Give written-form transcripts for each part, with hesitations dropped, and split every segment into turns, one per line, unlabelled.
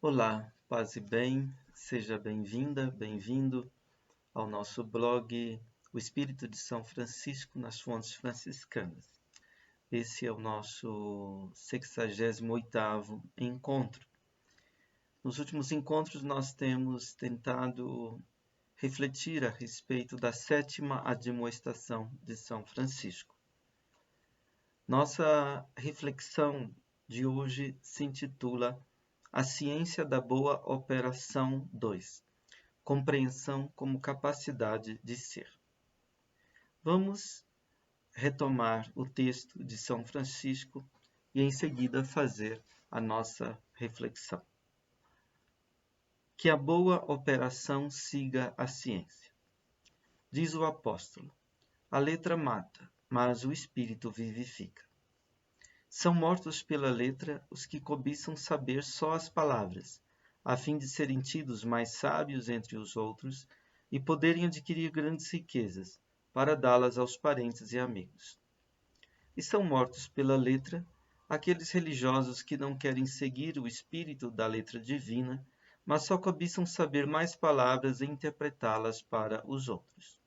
Olá, paz e bem, seja bem-vinda, bem-vindo ao nosso blog O Espírito de São Francisco nas Fontes Franciscanas. Esse é o nosso 68º encontro. Nos últimos encontros nós temos tentado refletir a respeito da 7ª admoestação de São Francisco. Nossa reflexão de hoje se intitula A Ciência da Boa Operação 2. Compreensão como capacidade de ser. Vamos retomar o texto de São Francisco e em seguida fazer a nossa reflexão. Que a boa operação siga a ciência. Diz o apóstolo: a letra mata, mas o espírito vivifica. São mortos pela letra os que cobiçam saber só as palavras, a fim de serem tidos mais sábios entre os outros e poderem adquirir grandes riquezas, para dá-las aos parentes e amigos. E são mortos pela letra aqueles religiosos que não querem seguir o espírito da letra divina, mas só cobiçam saber mais palavras e interpretá-las para os outros.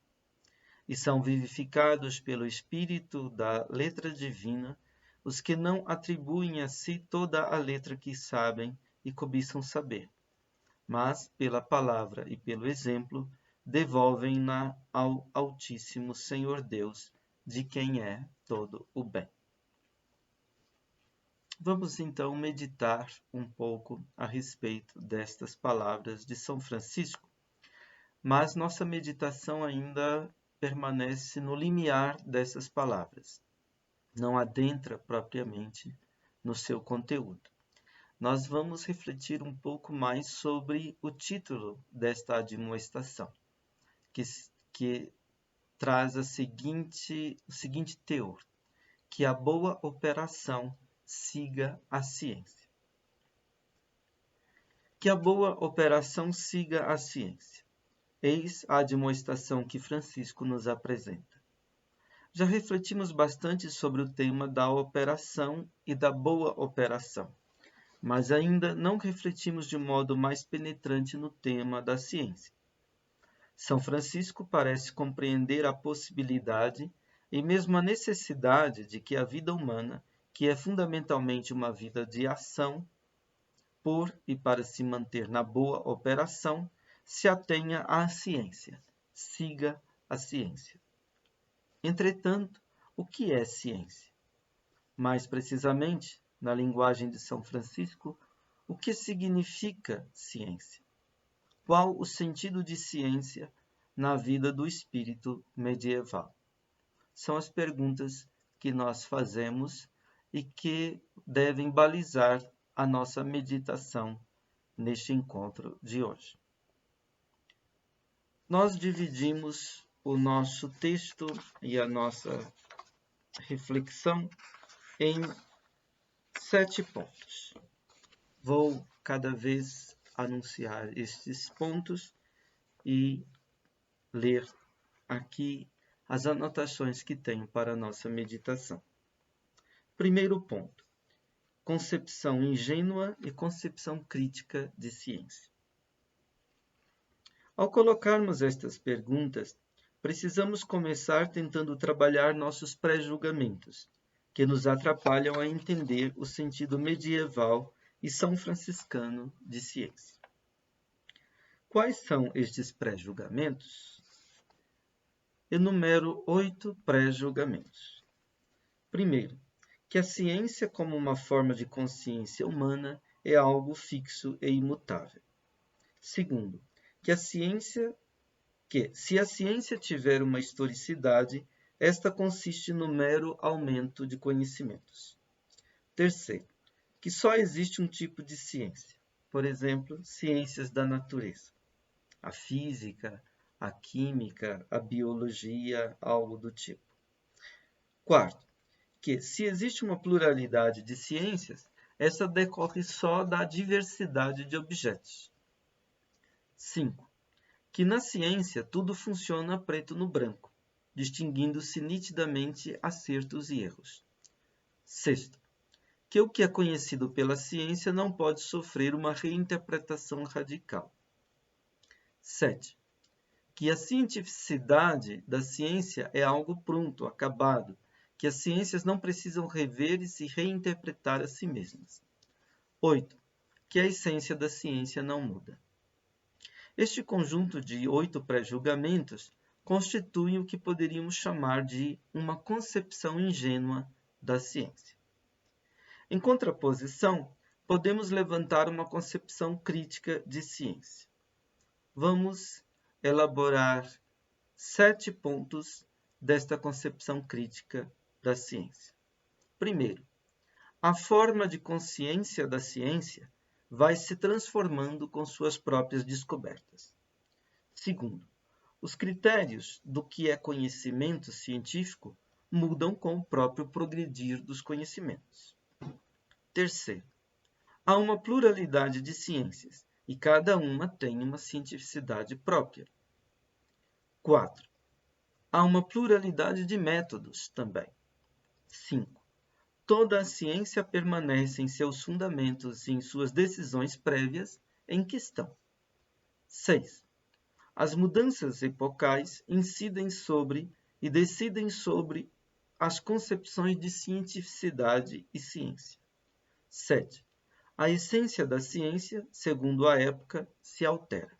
E são vivificados pelo espírito da letra divina os que não atribuem a si toda a letra que sabem e cobiçam saber, mas, pela palavra e pelo exemplo, devolvem-na ao Altíssimo Senhor Deus, de quem é todo o bem. Vamos então meditar um pouco a respeito destas palavras de São Francisco, mas nossa meditação ainda permanece no limiar dessas palavras. Não adentra propriamente no seu conteúdo. Nós vamos refletir um pouco mais sobre o título desta admoestação, que traz o seguinte teor: que a boa operação siga a ciência. Que a boa operação siga a ciência. Eis a admoestação que Francisco nos apresenta. Já refletimos bastante sobre o tema da operação e da boa operação, mas ainda não refletimos de modo mais penetrante no tema da ciência. São Francisco parece compreender a possibilidade e mesmo a necessidade de que a vida humana, que é fundamentalmente uma vida de ação, por e para se manter na boa operação, se atenha à ciência, siga a ciência. Entretanto, o que é ciência? Mais precisamente, na linguagem de São Francisco, o que significa ciência? Qual o sentido de ciência na vida do espírito medieval? São as perguntas que nós fazemos e que devem balizar a nossa meditação neste encontro de hoje. Nós dividimos o nosso texto e a nossa reflexão em 7 pontos. Vou cada vez anunciar estes pontos e ler aqui as anotações que tenho para a nossa meditação. Primeiro ponto: concepção ingênua e concepção crítica de ciência. Ao colocarmos estas perguntas, precisamos começar tentando trabalhar nossos pré-julgamentos, que nos atrapalham a entender o sentido medieval e são franciscano de ciência. Quais são estes pré-julgamentos? Enumero 8 pré-julgamentos. Primeiro, que a ciência como uma forma de consciência humana é algo fixo e imutável. Segundo, que se a ciência tiver uma historicidade, esta consiste no mero aumento de conhecimentos. Terceiro, que só existe um tipo de ciência, por exemplo, ciências da natureza, a física, a química, a biologia, algo do tipo. Quarto, que se existe uma pluralidade de ciências, essa decorre só da diversidade de objetos. 5. Que na ciência tudo funciona preto no branco, distinguindo-se nitidamente acertos e erros. 6. que o que é conhecido pela ciência não pode sofrer uma reinterpretação radical. 7. Que a cientificidade da ciência é algo pronto, acabado, que as ciências não precisam rever e se reinterpretar a si mesmas. 8. Que a essência da ciência não muda. Este conjunto de 8 pré-julgamentos constitui o que poderíamos chamar de uma concepção ingênua da ciência. Em contraposição, podemos levantar uma concepção crítica de ciência. Vamos elaborar 7 pontos desta concepção crítica da ciência. Primeiro, a forma de consciência da ciência vai se transformando com suas próprias descobertas. Segundo, os critérios do que é conhecimento científico mudam com o próprio progredir dos conhecimentos. Terceiro, há uma pluralidade de ciências e cada uma tem uma cientificidade própria. 4. Há uma pluralidade de métodos também. 5. Toda a ciência permanece em seus fundamentos e em suas decisões prévias em questão. 6. As mudanças epocais incidem sobre e decidem sobre as concepções de cientificidade e ciência. 7. A essência da ciência, segundo a época, se altera.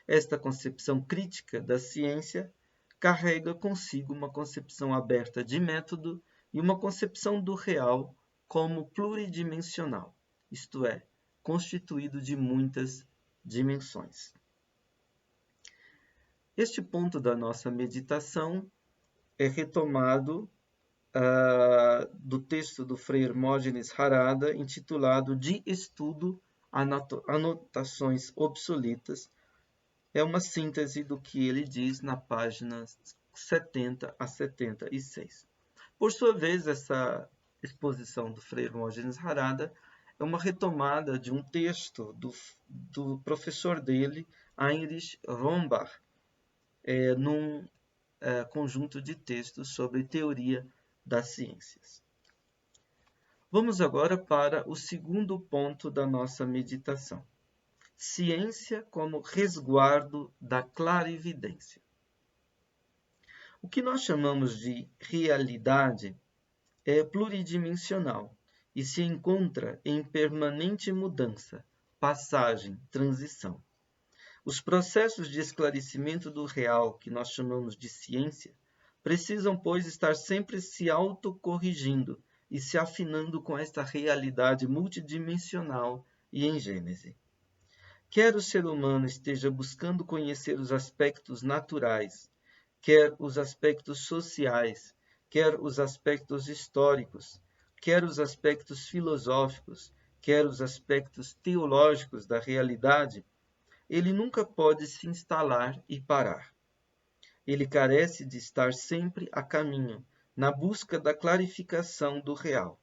Esta concepção crítica da ciência carrega consigo uma concepção aberta de método e uma concepção do real como pluridimensional, isto é, constituído de muitas dimensões. Este ponto da nossa meditação é retomado do texto do Frei Hermógenes Harada, intitulado De Estudo Anotações Obsoletas. É uma síntese do que ele diz na página 70 a 76. Por sua vez, essa exposição do Frei Hermógenes Harada é uma retomada de um texto do professor dele, Heinrich Rombach, num conjunto de textos sobre teoria das ciências. Vamos agora para o segundo ponto da nossa meditação. Ciência como resguardo da clarividência. O que nós chamamos de realidade é pluridimensional e se encontra em permanente mudança, passagem, transição. Os processos de esclarecimento do real, que nós chamamos de ciência, precisam, pois, estar sempre se autocorrigindo e se afinando com esta realidade multidimensional e em gênese. Quer o ser humano esteja buscando conhecer os aspectos naturais, quer os aspectos sociais, quer os aspectos históricos, quer os aspectos filosóficos, quer os aspectos teológicos da realidade, ele nunca pode se instalar e parar. Ele carece de estar sempre a caminho, na busca da clarificação do real,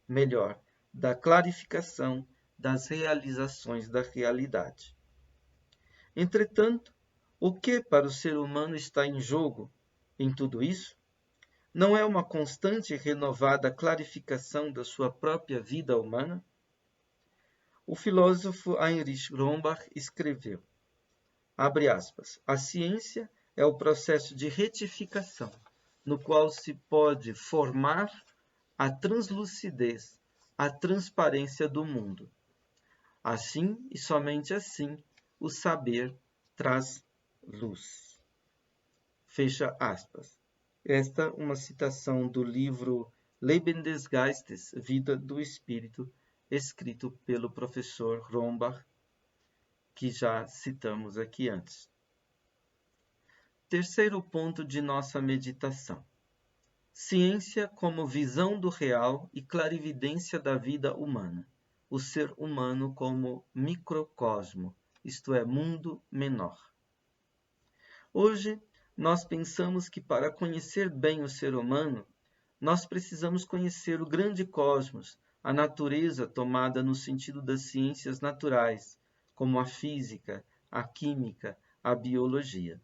melhor, da clarificação das realizações da realidade. Entretanto, o que para o ser humano está em jogo em tudo isso? Não é uma constante e renovada clarificação da sua própria vida humana? O filósofo Heinrich Rombach escreveu, abre aspas, a ciência é o processo de retificação, no qual se pode formar a translucidez, a transparência do mundo. Assim, e somente assim, o saber traz luz. Fecha aspas. Esta uma citação do livro Leben des Geistes, Vida do Espírito, escrito pelo professor Rombach, que já citamos aqui antes. Terceiro ponto de nossa meditação. Ciência como visão do real e clarividência da vida humana. O ser humano como microcosmo, isto é, mundo menor. Hoje, nós pensamos que para conhecer bem o ser humano, nós precisamos conhecer o grande cosmos, a natureza tomada no sentido das ciências naturais, como a física, a química, a biologia.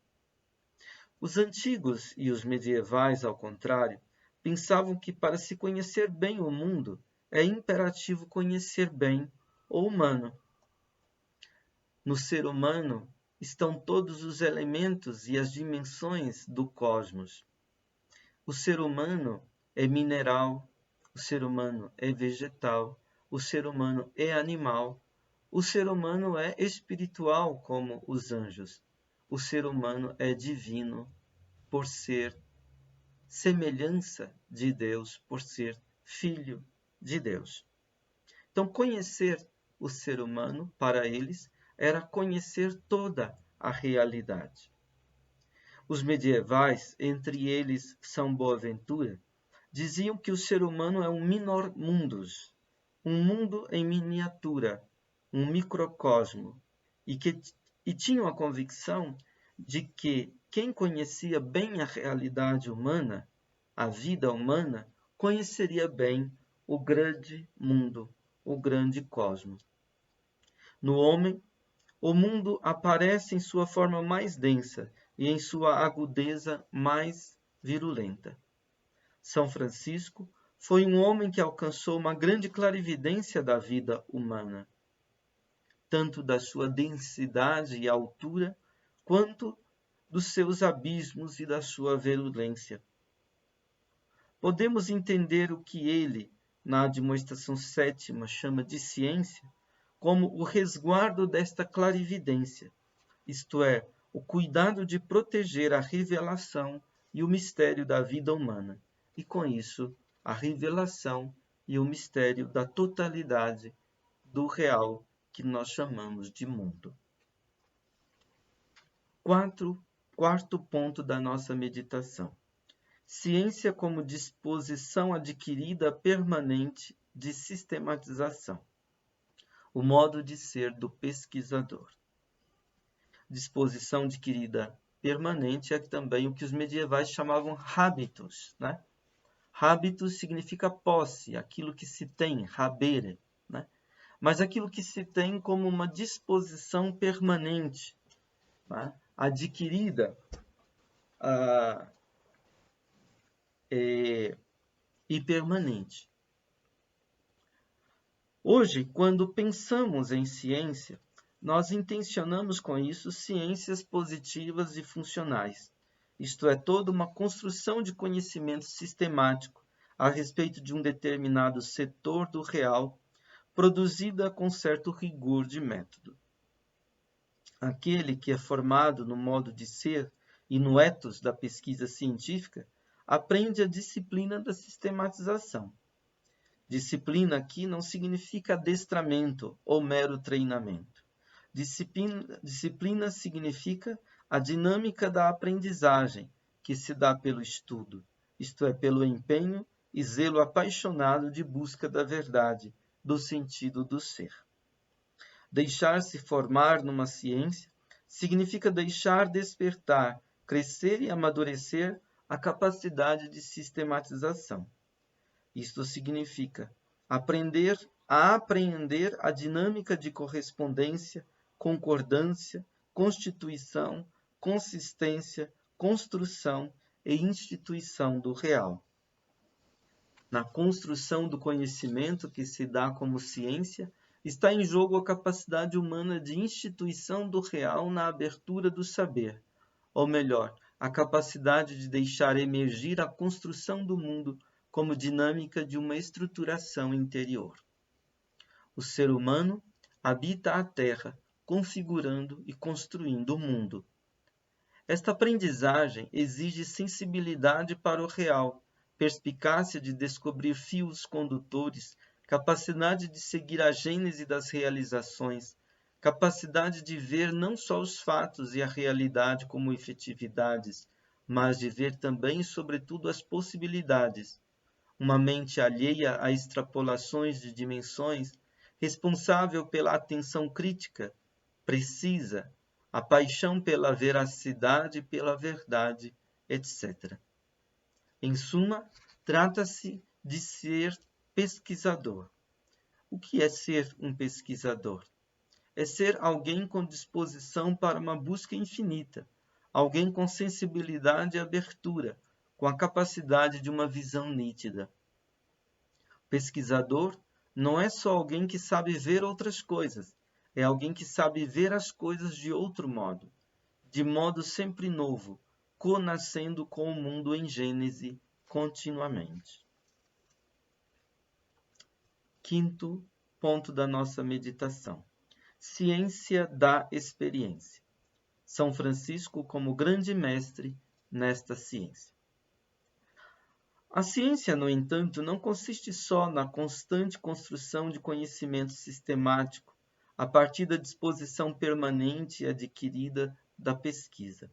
Os antigos e os medievais, ao contrário, pensavam que para se conhecer bem o mundo, é imperativo conhecer bem o humano. No ser humano estão todos os elementos e as dimensões do cosmos. O ser humano é mineral, o ser humano é vegetal, o ser humano é animal, o ser humano é espiritual como os anjos. O ser humano é divino por ser semelhança de Deus, por ser filho de Deus. Então, conhecer o ser humano, para eles, era conhecer toda a realidade. Os medievais, entre eles São Boaventura, diziam que o ser humano é um minor mundus, um mundo em miniatura, um microcosmo, e tinham a convicção de que quem conhecia bem a realidade humana, a vida humana, conheceria bem o grande mundo, o grande cosmo. No homem, o mundo aparece em sua forma mais densa e em sua agudeza mais virulenta. São Francisco foi um homem que alcançou uma grande clarividência da vida humana, tanto da sua densidade e altura, quanto dos seus abismos e da sua virulência. Podemos entender o que ele, na admoestação 7ª, chama de ciência, como o resguardo desta clarividência, isto é, o cuidado de proteger a revelação e o mistério da vida humana, e com isso, a revelação e o mistério da totalidade do real que nós chamamos de mundo. Quarto ponto da nossa meditação. Ciência como disposição adquirida permanente de sistematização. O modo de ser do pesquisador. Disposição adquirida permanente é também o que os medievais chamavam habitus, né? Habitus significa posse, aquilo que se tem, habere, né? Mas aquilo que se tem como uma disposição permanente, né? Adquirida e permanente. Hoje, quando pensamos em ciência, nós intencionamos com isso ciências positivas e funcionais, isto é, toda uma construção de conhecimento sistemático a respeito de um determinado setor do real, produzida com certo rigor de método. Aquele que é formado no modo de ser e no ethos da pesquisa científica, aprende a disciplina da sistematização. Disciplina aqui não significa adestramento ou mero treinamento. Disciplina significa a dinâmica da aprendizagem que se dá pelo estudo, isto é, pelo empenho e zelo apaixonado de busca da verdade, do sentido do ser. Deixar-se formar numa ciência significa deixar despertar, crescer e amadurecer a capacidade de sistematização. Isto significa aprender a apreender a dinâmica de correspondência, concordância, constituição, consistência, construção e instituição do real. Na construção do conhecimento que se dá como ciência, está em jogo a capacidade humana de instituição do real na abertura do saber, ou melhor, a capacidade de deixar emergir a construção do mundo como dinâmica de uma estruturação interior. O ser humano habita a Terra, configurando e construindo o mundo. Esta aprendizagem exige sensibilidade para o real, perspicácia de descobrir fios condutores, capacidade de seguir a gênese das realizações, capacidade de ver não só os fatos e a realidade como efetividades, mas de ver também e sobretudo as possibilidades. Uma mente alheia a extrapolações de dimensões, responsável pela atenção crítica, precisa, a paixão pela veracidade e pela verdade, etc. Em suma, trata-se de ser pesquisador. O que é ser um pesquisador? É ser alguém com disposição para uma busca infinita, alguém com sensibilidade e abertura, com a capacidade de uma visão nítida. Pesquisador não é só alguém que sabe ver outras coisas, é alguém que sabe ver as coisas de outro modo, de modo sempre novo, conascendo com o mundo em gênese continuamente. Quinto ponto da nossa meditação: ciência da experiência. São Francisco como grande mestre nesta ciência. A ciência, no entanto, não consiste só na constante construção de conhecimento sistemático a partir da disposição permanente e adquirida da pesquisa.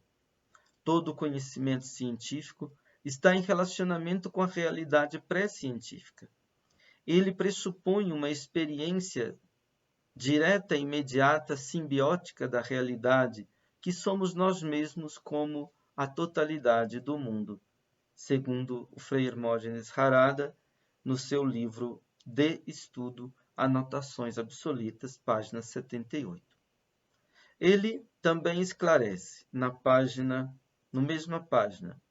Todo conhecimento científico está em relacionamento com a realidade pré-científica. Ele pressupõe uma experiência direta, imediata, simbiótica da realidade, que somos nós mesmos como a totalidade do mundo, segundo o Frei Hermógenes Harada, no seu livro De Estudo, Anotações Absolutas, página 78. Ele também esclarece, no mesma página,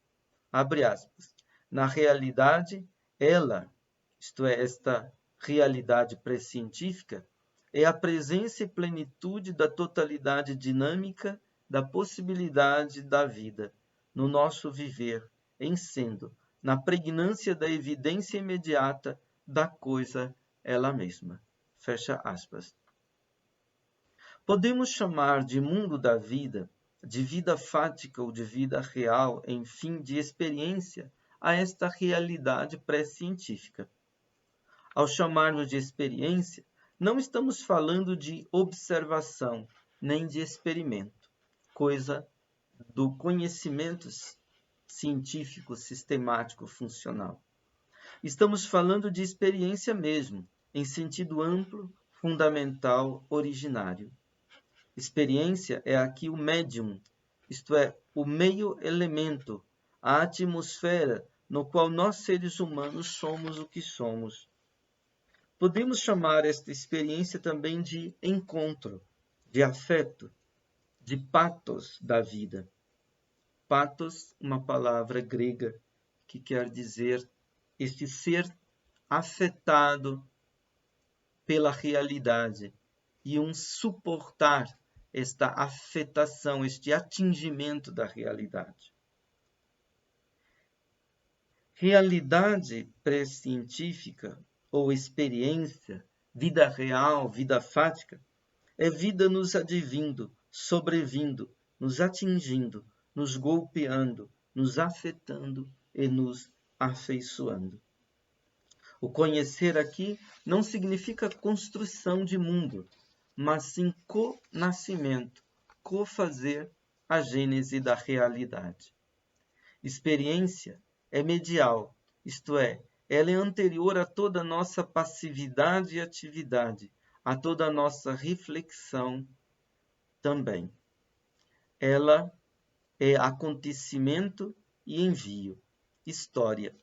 abre aspas, na realidade, ela, isto é, esta realidade pré-científica, é a presença e plenitude da totalidade dinâmica da possibilidade da vida, no nosso viver, em sendo, na pregnância da evidência imediata da coisa ela mesma. Fecha aspas. Podemos chamar de mundo da vida, de vida fática ou de vida real, enfim, de experiência, a esta realidade pré-científica. Ao chamarmos de experiência, não estamos falando de observação, nem de experimento, coisa do conhecimento científico, sistemático, funcional. Estamos falando de experiência mesmo, em sentido amplo, fundamental, originário. Experiência é aqui o médium, isto é, o meio-elemento, a atmosfera no qual nós seres humanos somos o que somos. Podemos chamar esta experiência também de encontro, de afeto, de pathos da vida. Pathos, uma palavra grega que quer dizer este ser afetado pela realidade e um suportar esta afetação, este atingimento da realidade. Realidade pré-científica ou experiência, vida real, vida fática, é vida nos advindo, sobrevindo, nos atingindo, nos golpeando, nos afetando e nos afeiçoando. O conhecer aqui não significa construção de mundo, mas sim co-nascimento, co-fazer a gênese da realidade. Experiência é medial, isto é, ela é anterior a toda a nossa passividade e atividade, a toda a nossa reflexão também. Ela é acontecimento e envio, história.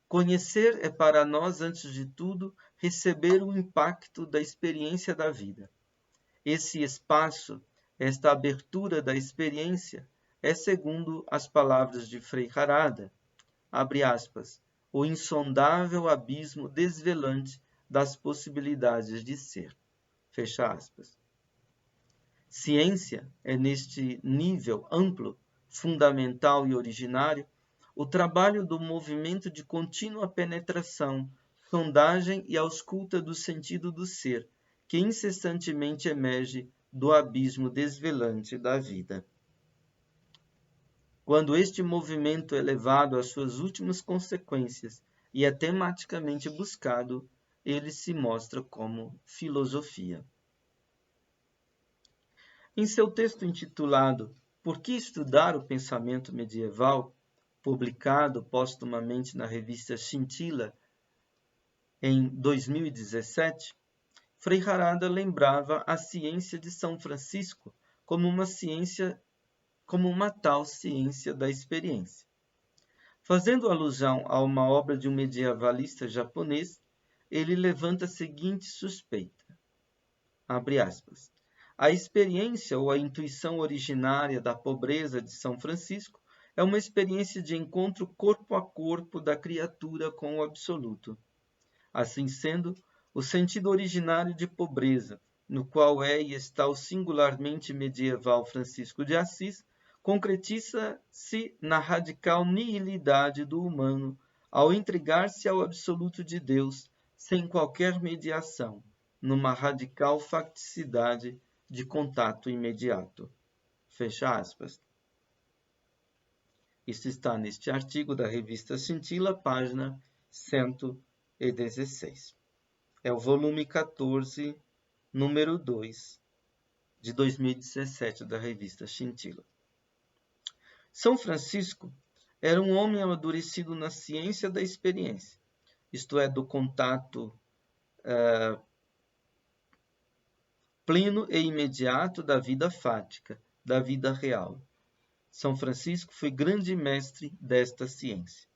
Conhecer é para nós, antes de tudo, receber o impacto da experiência da vida. Esse espaço, esta abertura da experiência, é segundo as palavras de Frei Harada, abre aspas, o insondável abismo desvelante das possibilidades de ser. Fecha aspas. Ciência é, neste nível amplo, fundamental e originário, o trabalho do movimento de contínua penetração, sondagem e ausculta do sentido do ser, que incessantemente emerge do abismo desvelante da vida. Quando este movimento é levado às suas últimas consequências e é tematicamente buscado, ele se mostra como filosofia. Em seu texto intitulado Por que estudar o pensamento medieval?, publicado póstumamente na revista Scintilla em 2017, Frei Harada lembrava a ciência de São Francisco como uma tal ciência da experiência. Fazendo alusão a uma obra de um medievalista japonês, ele levanta a seguinte suspeita, abre aspas, a experiência ou a intuição originária da pobreza de São Francisco é uma experiência de encontro corpo a corpo da criatura com o absoluto. Assim sendo, o sentido originário de pobreza, no qual é e está o singularmente medieval Francisco de Assis, concretiza-se na radical nihilidade do humano ao entregar-se ao absoluto de Deus, sem qualquer mediação, numa radical facticidade de contato imediato. Fecha aspas. Isso está neste artigo da revista Scintilla, página 116. É o volume 14, número 2, de 2017, da revista Scintilla. São Francisco era um homem amadurecido na ciência da experiência, isto é, do contato pleno e imediato da vida fática, da vida real. São Francisco foi grande mestre desta ciência.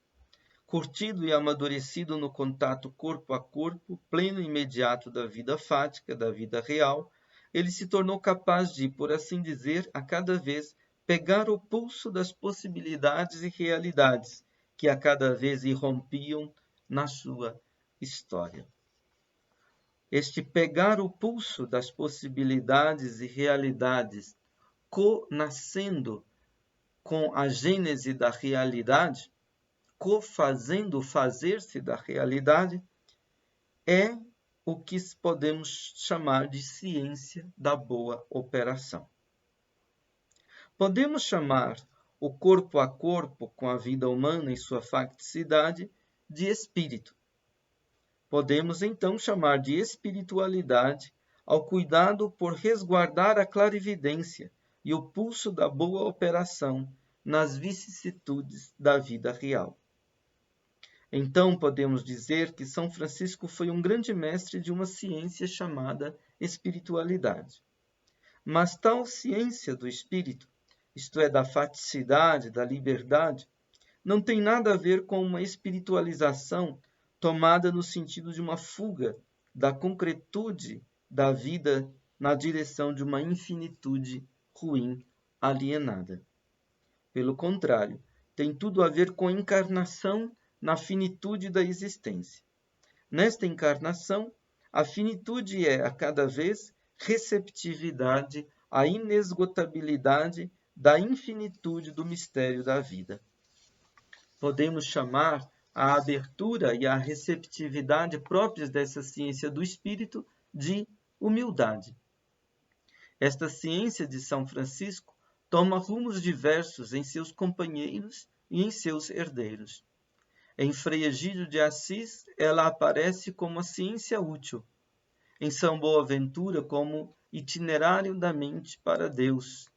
Curtido e amadurecido no contato corpo a corpo, pleno e imediato da vida fática, da vida real, ele se tornou capaz de, por assim dizer, a cada vez pegar o pulso das possibilidades e realidades que a cada vez irrompiam na sua história. Este pegar o pulso das possibilidades e realidades, co-nascendo com a gênese da realidade, co-fazendo o fazer-se da realidade, é o que podemos chamar de ciência da boa operação. Podemos chamar o corpo a corpo com a vida humana e sua facticidade de espírito. Podemos então chamar de espiritualidade ao cuidado por resguardar a clarividência e o pulso da boa operação nas vicissitudes da vida real. Então podemos dizer que São Francisco foi um grande mestre de uma ciência chamada espiritualidade. Mas tal ciência do espírito, isto é, da faticidade, da liberdade, não tem nada a ver com uma espiritualização tomada no sentido de uma fuga da concretude da vida na direção de uma infinitude ruim, alienada. Pelo contrário, tem tudo a ver com a encarnação na finitude da existência. Nesta encarnação, a finitude é, a cada vez, receptividade à inesgotabilidade da infinitude do mistério da vida. Podemos chamar a abertura e a receptividade próprias dessa ciência do espírito de humildade. Esta ciência de São Francisco toma rumos diversos em seus companheiros e em seus herdeiros. Em Frei Egídio de Assis, ela aparece como a ciência útil. Em São Boaventura, como itinerário da mente para Deus.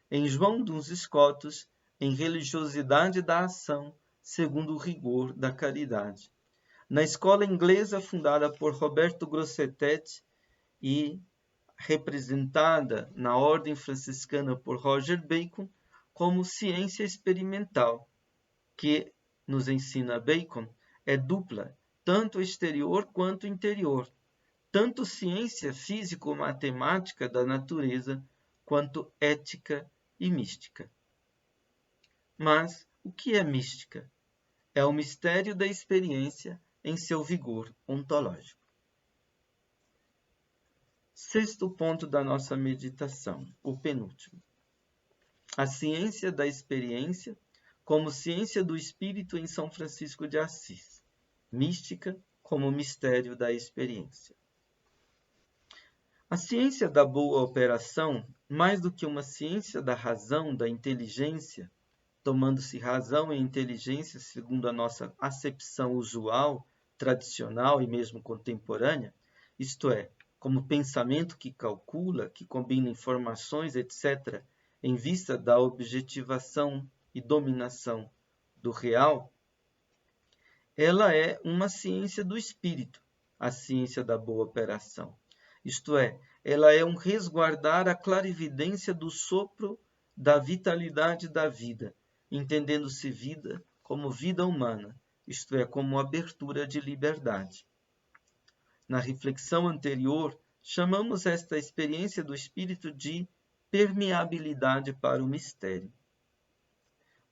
Em João dos Escotos, em religiosidade da ação, segundo o rigor da caridade. Na escola inglesa fundada por Roberto Grosseteste e representada na ordem franciscana por Roger Bacon, como ciência experimental, que, nos ensina Bacon, é dupla, tanto exterior quanto interior, tanto ciência físico-matemática da natureza, quanto ética e mística. Mas o que é mística? É o mistério da experiência em seu vigor ontológico. Sexto ponto da nossa meditação, o penúltimo. A ciência da experiência como ciência do espírito em São Francisco de Assis. Mística como mistério da experiência. A ciência da boa operação, mais do que uma ciência da razão, da inteligência, tomando-se razão e inteligência segundo a nossa acepção usual, tradicional e mesmo contemporânea, isto é, como pensamento que calcula, que combina informações, etc., em vista da objetivação e dominação do real, ela é uma ciência do espírito, a ciência da boa operação. Isto é, ela é um resguardar a clarividência do sopro da vitalidade da vida, entendendo-se vida como vida humana, isto é, como abertura de liberdade. Na reflexão anterior, chamamos esta experiência do espírito de permeabilidade para o mistério.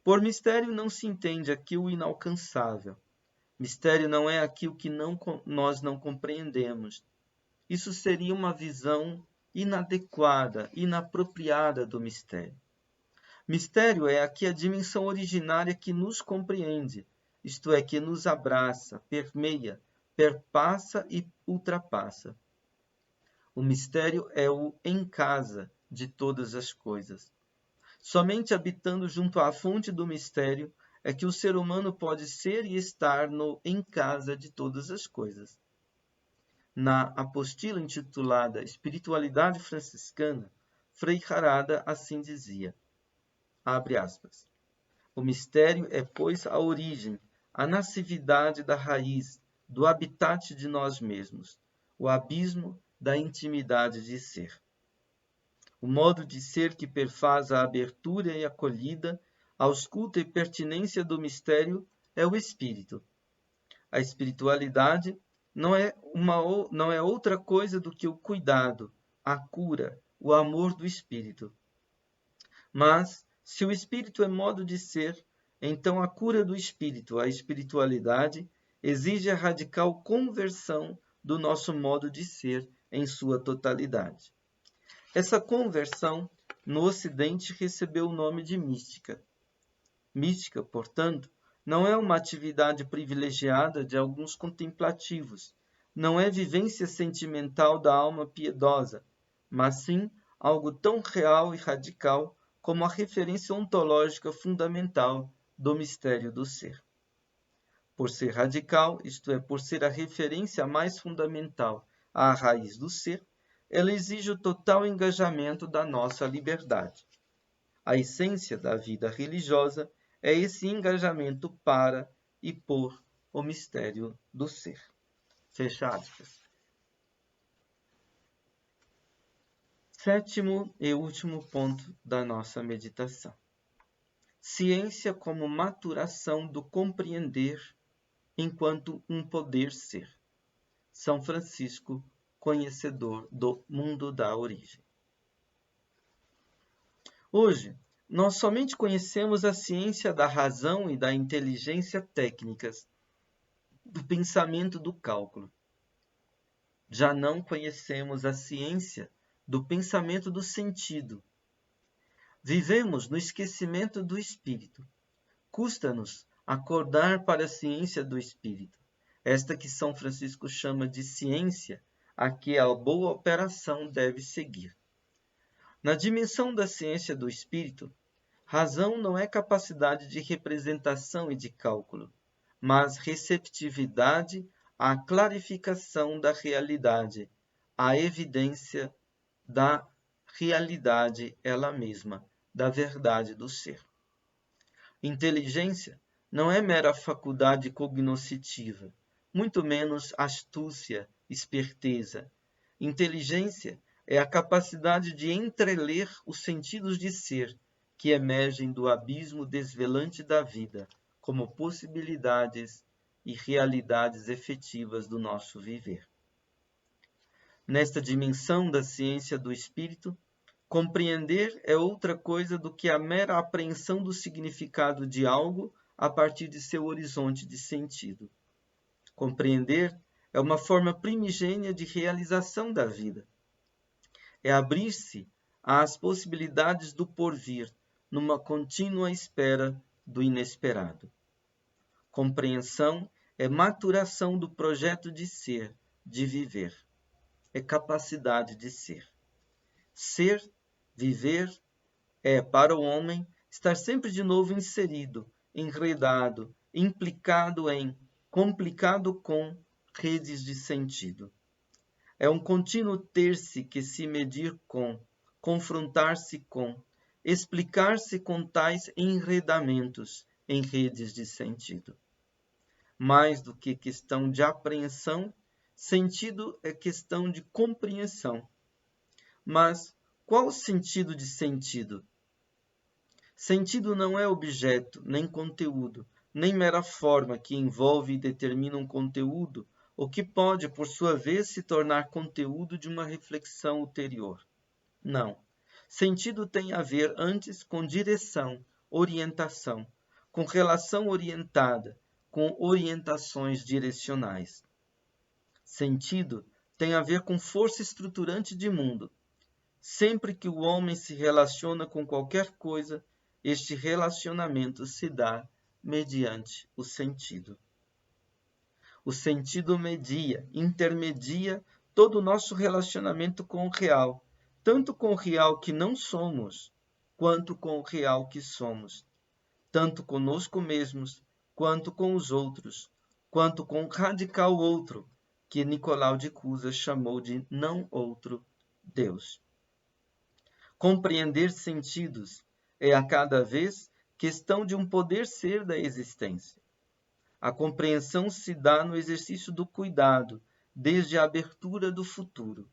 Por mistério não se entende aqui o inalcançável, Mistério não é aquilo que nós não compreendemos. Isso seria uma visão inadequada, inapropriada do mistério. Mistério é aqui a dimensão originária que nos compreende, isto é, que nos abraça, permeia, perpassa e ultrapassa. O mistério é o em casa de todas as coisas. Somente habitando junto à fonte do mistério é que o ser humano pode ser e estar no em casa de todas as coisas. Na apostila intitulada Espiritualidade Franciscana, Frei Harada assim dizia, abre aspas, o mistério é, pois, a origem, a nascividade da raiz, do habitat de nós mesmos, o abismo da intimidade de ser. O modo de ser que perfaz a abertura e acolhida, a ausculta e pertinência do mistério é o espírito. A espiritualidade não é outra coisa do que o cuidado, a cura, o amor do espírito. Mas, se o espírito é modo de ser, então a cura do espírito, a espiritualidade, exige a radical conversão do nosso modo de ser em sua totalidade. Essa conversão, no Ocidente, recebeu o nome de mística. Mística, portanto, não é uma atividade privilegiada de alguns contemplativos, não é vivência sentimental da alma piedosa, mas sim algo tão real e radical como a referência ontológica fundamental do mistério do ser. Por ser radical, isto é, por ser a referência mais fundamental à raiz do ser, ela exige o total engajamento da nossa liberdade. A essência da vida religiosa é esse engajamento para e por o mistério do ser. Fecha aspas. Sétimo e último ponto da nossa meditação. Ciência como maturação do compreender enquanto um poder ser. São Francisco, conhecedor do mundo da origem. Hoje, nós somente conhecemos a ciência da razão e da inteligência técnicas, do pensamento do cálculo. Já não conhecemos a ciência do pensamento do sentido. Vivemos no esquecimento do espírito. Custa-nos acordar para a ciência do espírito, esta que São Francisco chama de ciência, a que a boa operação deve seguir. Na dimensão da ciência do espírito, razão não é capacidade de representação e de cálculo, mas receptividade à clarificação da realidade, à evidência da realidade ela mesma, da verdade do ser. Inteligência não é mera faculdade cognoscitiva, muito menos astúcia, esperteza. Inteligência é a capacidade de entreler os sentidos de ser que emergem do abismo desvelante da vida, como possibilidades e realidades efetivas do nosso viver. Nesta dimensão da ciência do espírito, compreender é outra coisa do que a mera apreensão do significado de algo a partir de seu horizonte de sentido. Compreender é uma forma primigênia de realização da vida. É abrir-se às possibilidades do porvir, numa contínua espera do inesperado. Compreensão é maturação do projeto de ser, de viver. É capacidade de ser. Ser, viver, é, para o homem, estar sempre de novo inserido, enredado, implicado em, complicado com redes de sentido. É um contínuo ter-se que se medir com, confrontar-se com, explicar-se com tais enredamentos em redes de sentido. Mais do que questão de apreensão, sentido é questão de compreensão. Mas qual o sentido de sentido? Sentido não é objeto, nem conteúdo, nem mera forma que envolve e determina um conteúdo, o que pode, por sua vez, se tornar conteúdo de uma reflexão ulterior. Não. Sentido tem a ver antes com direção, orientação, com relação orientada, com orientações direcionais. Sentido tem a ver com força estruturante de mundo. Sempre que o homem se relaciona com qualquer coisa, este relacionamento se dá mediante o sentido. O sentido intermedia todo o nosso relacionamento com o real, tanto com o real que não somos, quanto com o real que somos, tanto conosco mesmos, quanto com os outros, quanto com o radical outro, que Nicolau de Cusa chamou de não outro Deus. Compreender sentidos é a cada vez questão de um poder ser da existência. A compreensão se dá no exercício do cuidado, desde a abertura do futuro.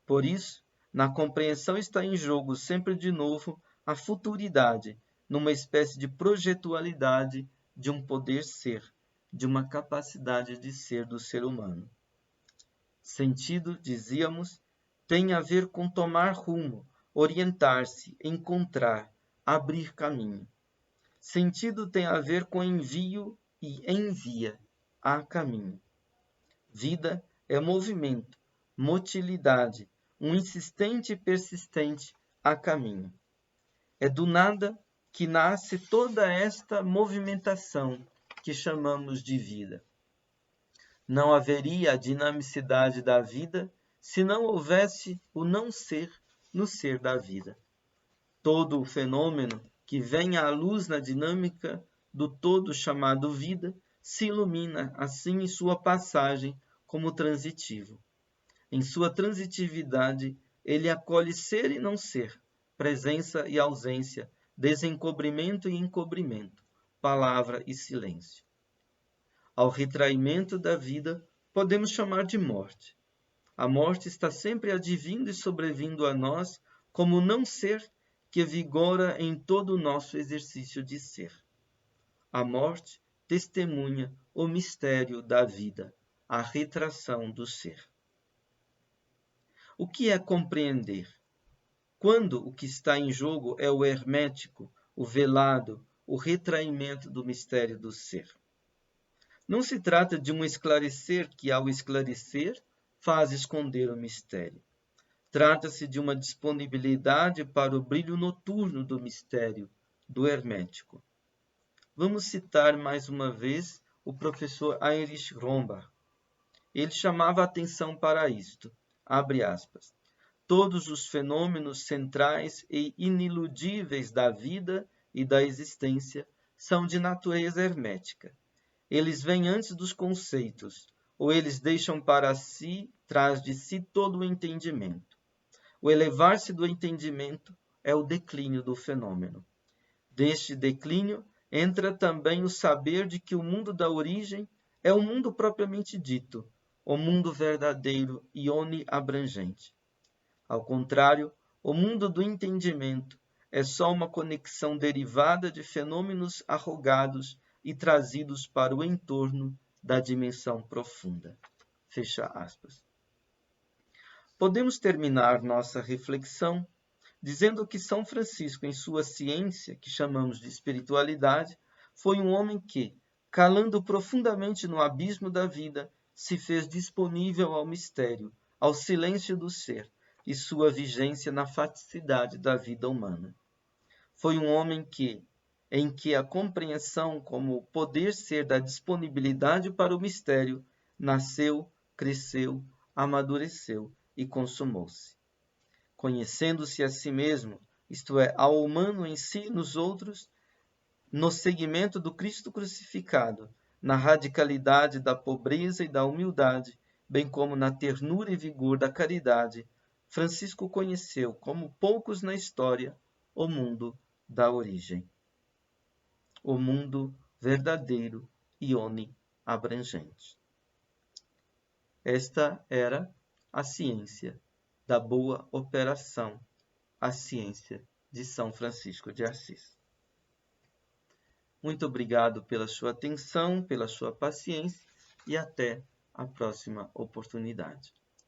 Por isso, na compreensão está em jogo sempre de novo a futuridade, numa espécie de projetualidade de um poder ser, de uma capacidade de ser do ser humano. Sentido, dizíamos, tem a ver com tomar rumo, orientar-se, encontrar, abrir caminho. Sentido tem a ver com envio e envia, há caminho. Vida é movimento, motilidade, um insistente e persistente há caminho. É do nada que nasce toda esta movimentação que chamamos de vida. Não haveria a dinamicidade da vida se não houvesse o não ser no ser da vida. Todo o fenômeno que vem à luz na dinâmica do todo chamado vida se ilumina assim em sua passagem como transitivo. Em sua transitividade, ele acolhe ser e não ser, presença e ausência, desencobrimento e encobrimento, palavra e silêncio. Ao retraimento da vida, podemos chamar de morte. A morte está sempre advindo e sobrevindo a nós como não ser que vigora em todo o nosso exercício de ser. A morte testemunha o mistério da vida, a retração do ser. O que é compreender? Quando o que está em jogo é o hermético, o velado, o retraimento do mistério do ser. Não se trata de um esclarecer que, ao esclarecer, faz esconder o mistério. Trata-se de uma disponibilidade para o brilho noturno do mistério, do hermético. Vamos citar mais uma vez o professor Heinrich Rombach. Ele chamava a atenção para isto, abre aspas, todos os fenômenos centrais e iniludíveis da vida e da existência são de natureza hermética. Eles vêm antes dos conceitos, ou eles deixam para si, traz de si todo o entendimento. O elevar-se do entendimento é o declínio do fenômeno. Deste declínio entra também o saber de que o mundo da origem é o mundo propriamente dito, o mundo verdadeiro e oniabrangente. Ao contrário, o mundo do entendimento é só uma conexão derivada de fenômenos arrogados e trazidos para o entorno da dimensão profunda. Fecha aspas. Podemos terminar nossa reflexão dizendo que São Francisco, em sua ciência, que chamamos de espiritualidade, foi um homem que, calando profundamente no abismo da vida, se fez disponível ao mistério, ao silêncio do ser e sua vigência na faticidade da vida humana. Foi um homem em que a compreensão como poder ser da disponibilidade para o mistério nasceu, cresceu, amadureceu e consumou-se. Conhecendo-se a si mesmo, isto é, ao humano em si e nos outros, no seguimento do Cristo crucificado, na radicalidade da pobreza e da humildade, bem como na ternura e vigor da caridade, Francisco conheceu, como poucos na história, o mundo da origem. O mundo verdadeiro e oniabrangente. Esta era a ciência da boa operação, a ciência de São Francisco de Assis. Muito obrigado pela sua atenção, pela sua paciência e até a próxima oportunidade.